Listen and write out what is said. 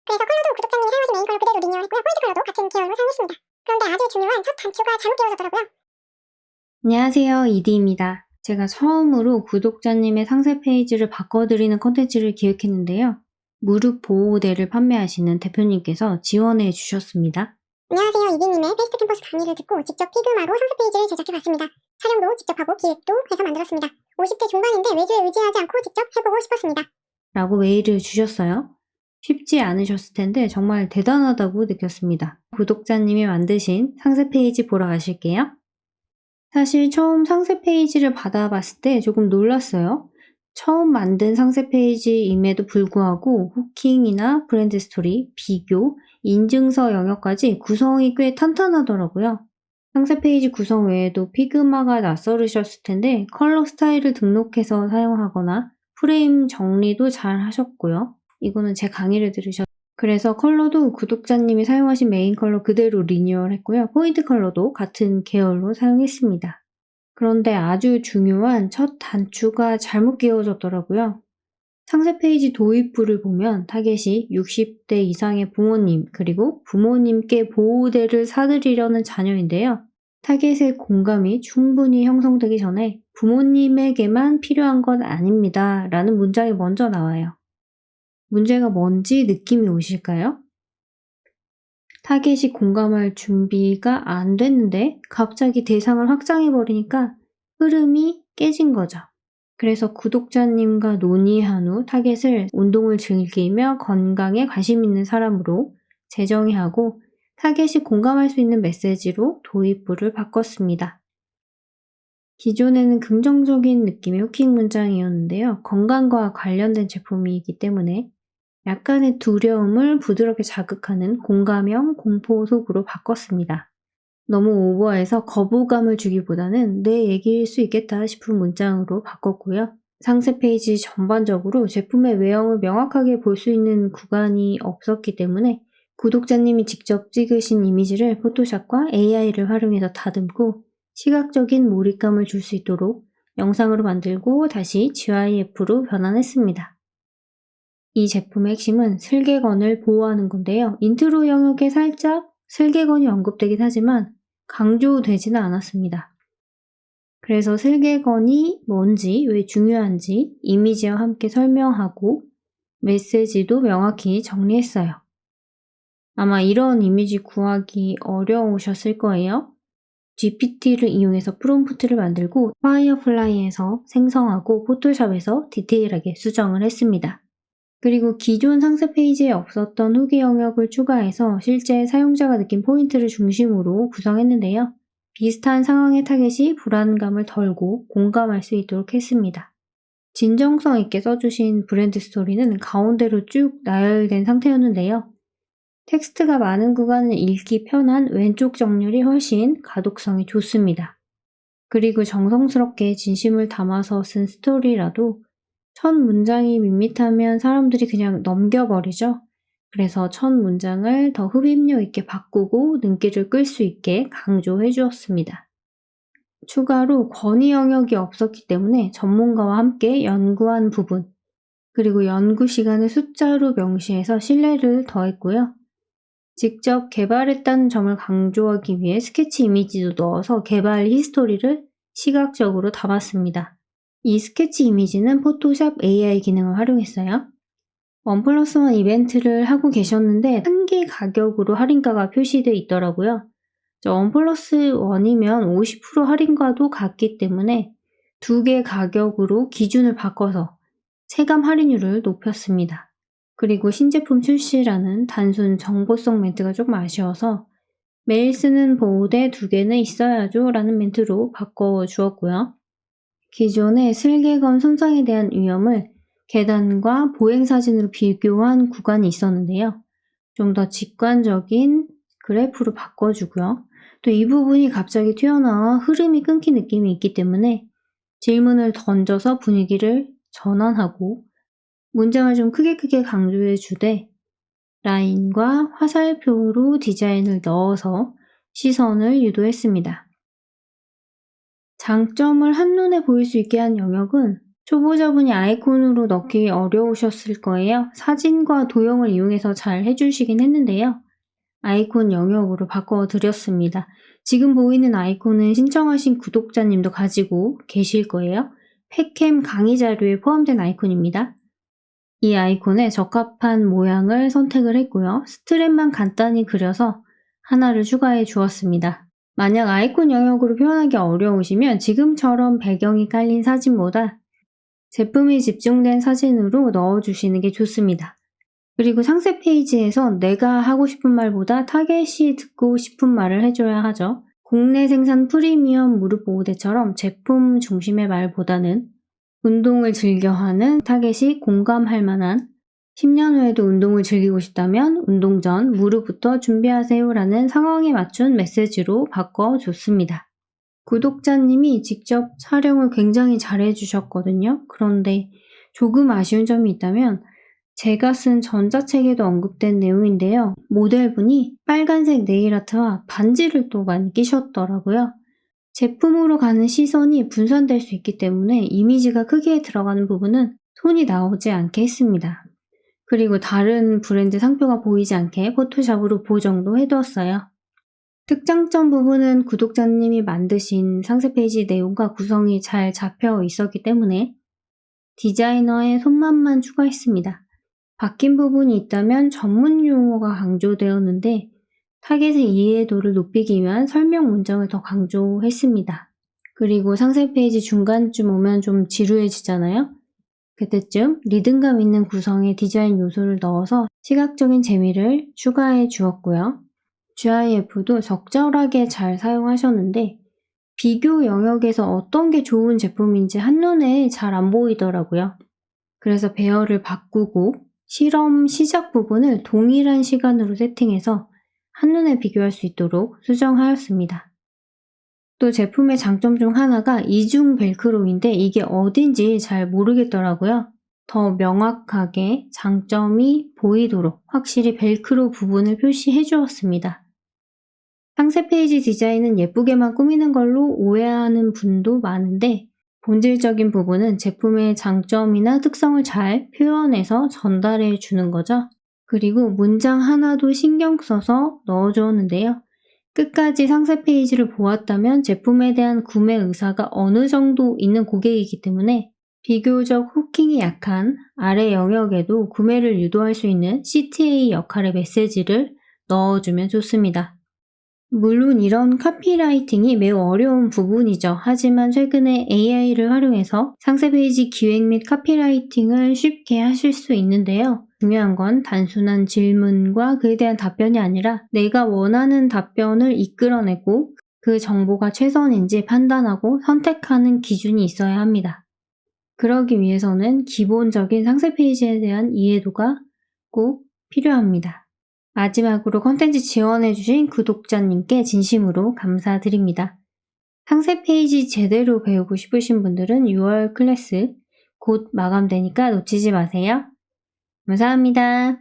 그래서 컬러도 구독자님이 사용하신 메인 컬러 그대로 리뉴얼했고요. 포인트 컬러도 같은 계열로 사용했습니다. 그런데 아주 중요한 첫 단추가 잘못 끼워졌더라고요. 안녕하세요, 이디입니다. 제가 처음으로 구독자님의 상세 페이지를 바꿔드리는 컨텐츠를 기획했는데요. 무릎 보호대를 판매하시는 대표님께서 지원해 주셨습니다. 안녕하세요, 이디님의 베스트 캠퍼스 강의를 듣고 직접 피그마로 상세 페이지를 제작해봤습니다. 촬영도 직접 하고 기획도 해서 만들었습니다. 50대 중반인데 외주에 의지하지 않고 직접 해보고 싶었습니다. 라고 메일을 주셨어요. 쉽지 않으셨을 텐데 정말 대단하다고 느꼈습니다. 구독자님이 만드신 상세 페이지 보러 가실게요. 사실 처음 상세 페이지를 받아봤을 때 조금 놀랐어요. 처음 만든 상세 페이지임에도 불구하고 후킹이나 브랜드 스토리, 비교, 인증서 영역까지 구성이 꽤 탄탄하더라고요. 상세 페이지 구성 외에도 피그마가 낯설으셨을 텐데 컬러 스타일을 등록해서 사용하거나 프레임 정리도 잘 하셨고요. 이거는 제 강의를 들으셨 그래서 컬러도 구독자님이 사용하신 메인 컬러 그대로 리뉴얼했고요. 포인트 컬러도 같은 계열로 사용했습니다. 그런데 아주 중요한 첫 단추가 잘못 끼워졌더라고요. 상세 페이지 도입부를 보면 타겟이 60대 이상의 부모님 그리고 부모님께 보호대를 사드리려는 자녀인데요. 타겟의 공감이 충분히 형성되기 전에 부모님에게만 필요한 건 아닙니다. 라는 문장이 먼저 나와요. 문제가 뭔지 느낌이 오실까요? 타겟이 공감할 준비가 안 됐는데 갑자기 대상을 확장해버리니까 흐름이 깨진 거죠. 그래서 구독자님과 논의한 후 타겟을 운동을 즐기며 건강에 관심 있는 사람으로 재정의하고 타겟이 공감할 수 있는 메시지로 도입부를 바꿨습니다. 기존에는 긍정적인 느낌의 후킹 문장이었는데요. 건강과 관련된 제품이기 때문에 약간의 두려움을 부드럽게 자극하는 공감형 공포 속으로 바꿨습니다. 너무 오버해서 거부감을 주기보다는 내 얘기일 수 있겠다 싶은 문장으로 바꿨고요. 상세 페이지 전반적으로 제품의 외형을 명확하게 볼 수 있는 구간이 없었기 때문에 구독자님이 직접 찍으신 이미지를 포토샵과 AI를 활용해서 다듬고 시각적인 몰입감을 줄 수 있도록 영상으로 만들고 다시 GIF로 변환했습니다. 이 제품의 핵심은 슬개건을 보호하는 건데요. 인트로 영역에 살짝 슬개건이 언급되긴 하지만 강조되지는 않았습니다. 그래서 슬개건이 뭔지, 왜 중요한지 이미지와 함께 설명하고 메시지도 명확히 정리했어요. 아마 이런 이미지 구하기 어려우셨을 거예요. GPT를 이용해서 프롬프트를 만들고 파이어플라이에서 생성하고 포토샵에서 디테일하게 수정을 했습니다. 그리고 기존 상세 페이지에 없었던 후기 영역을 추가해서 실제 사용자가 느낀 포인트를 중심으로 구성했는데요. 비슷한 상황의 타겟이 불안감을 덜고 공감할 수 있도록 했습니다. 진정성 있게 써주신 브랜드 스토리는 가운데로 쭉 나열된 상태였는데요. 텍스트가 많은 구간은 읽기 편한 왼쪽 정렬이 훨씬 가독성이 좋습니다. 그리고 정성스럽게 진심을 담아서 쓴 스토리라도 첫 문장이 밋밋하면 사람들이 그냥 넘겨버리죠. 그래서 첫 문장을 더 흡입력 있게 바꾸고 눈길을 끌 수 있게 강조해 주었습니다. 추가로 권위 영역이 없었기 때문에 전문가와 함께 연구한 부분, 그리고 연구 시간을 숫자로 명시해서 신뢰를 더했고요. 직접 개발했다는 점을 강조하기 위해 스케치 이미지도 넣어서 개발 히스토리를 시각적으로 담았습니다. 이 스케치 이미지는 포토샵 AI 기능을 활용했어요. 1+1 이벤트를 하고 계셨는데 한 개 가격으로 할인가가 표시되어 있더라고요. 1+1이면 50% 할인가도 같기 때문에 2개 가격으로 기준을 바꿔서 체감 할인율을 높였습니다. 그리고 신제품 출시라는 단순 정보성 멘트가 조금 아쉬워서 매일 쓰는 보호대 2개는 있어야죠 라는 멘트로 바꿔주었고요. 기존의 슬개건 손상에 대한 위험을 계단과 보행 사진으로 비교한 구간이 있었는데요. 좀 더 직관적인 그래프로 바꿔주고요. 또 이 부분이 갑자기 튀어나와 흐름이 끊긴 느낌이 있기 때문에 질문을 던져서 분위기를 전환하고 문장을 좀 크게 강조해 주되 라인과 화살표로 디자인을 넣어서 시선을 유도했습니다. 장점을 한눈에 보일 수 있게 한 영역은 초보자분이 아이콘으로 넣기 어려우셨을 거예요. 사진과 도형을 이용해서 잘 해주시긴 했는데요. 아이콘 영역으로 바꿔드렸습니다. 지금 보이는 아이콘은 신청하신 구독자님도 가지고 계실 거예요. 팩캠 강의 자료에 포함된 아이콘입니다. 이 아이콘에 적합한 모양을 선택을 했고요. 스트랩만 간단히 그려서 하나를 추가해 주었습니다. 만약 아이콘 영역으로 표현하기 어려우시면 지금처럼 배경이 깔린 사진보다 제품이 집중된 사진으로 넣어주시는 게 좋습니다. 그리고 상세 페이지에서 내가 하고 싶은 말보다 타겟이 듣고 싶은 말을 해줘야 하죠. 국내 생산 프리미엄 무릎 보호대처럼 제품 중심의 말보다는 운동을 즐겨하는 타겟이 공감할 만한 10년 후에도 운동을 즐기고 싶다면 운동 전 무릎부터 준비하세요라는 상황에 맞춘 메시지로 바꿔줬습니다. 구독자님이 직접 촬영을 굉장히 잘해주셨거든요. 그런데 조금 아쉬운 점이 있다면 제가 쓴 전자책에도 언급된 내용인데요. 모델분이 빨간색 네일아트와 반지를 또 많이 끼셨더라고요. 제품으로 가는 시선이 분산될 수 있기 때문에 이미지가 크게 들어가는 부분은 손이 나오지 않게 했습니다. 그리고 다른 브랜드 상표가 보이지 않게 포토샵으로 보정도 해두었어요. 특장점 부분은 구독자님이 만드신 상세 페이지 내용과 구성이 잘 잡혀 있었기 때문에 디자이너의 손맛만 추가했습니다. 바뀐 부분이 있다면 전문 용어가 강조되었는데 타겟의 이해도를 높이기 위한 설명 문장을 더 강조했습니다. 그리고 상세 페이지 중간쯤 오면 좀 지루해지잖아요? 그때쯤 리듬감 있는 구성의 디자인 요소를 넣어서 시각적인 재미를 추가해 주었고요. GIF도 적절하게 잘 사용하셨는데 비교 영역에서 어떤 게 좋은 제품인지 한눈에 잘 안 보이더라고요. 그래서 배열을 바꾸고 실험 시작 부분을 동일한 시간으로 세팅해서 한눈에 비교할 수 있도록 수정하였습니다. 또 제품의 장점 중 하나가 이중 벨크로인데 이게 어딘지 잘 모르겠더라고요. 더 명확하게 장점이 보이도록 확실히 벨크로 부분을 표시해 주었습니다. 상세 페이지 디자인은 예쁘게만 꾸미는 걸로 오해하는 분도 많은데 본질적인 부분은 제품의 장점이나 특성을 잘 표현해서 전달해 주는 거죠. 그리고 문장 하나도 신경 써서 넣어주었는데요. 끝까지 상세 페이지를 보았다면 제품에 대한 구매 의사가 어느 정도 있는 고객이기 때문에 비교적 후킹이 약한 아래 영역에도 구매를 유도할 수 있는 CTA 역할의 메시지를 넣어주면 좋습니다. 물론 이런 카피라이팅이 매우 어려운 부분이죠. 하지만 최근에 AI를 활용해서 상세 페이지 기획 및 카피라이팅을 쉽게 하실 수 있는데요. 중요한 건 단순한 질문과 그에 대한 답변이 아니라 내가 원하는 답변을 이끌어내고 그 정보가 최선인지 판단하고 선택하는 기준이 있어야 합니다. 그러기 위해서는 기본적인 상세 페이지에 대한 이해도가 꼭 필요합니다. 마지막으로 컨텐츠 지원해주신 구독자님께 진심으로 감사드립니다. 상세 페이지 제대로 배우고 싶으신 분들은 6월 클래스 곧 마감되니까 놓치지 마세요. 감사합니다.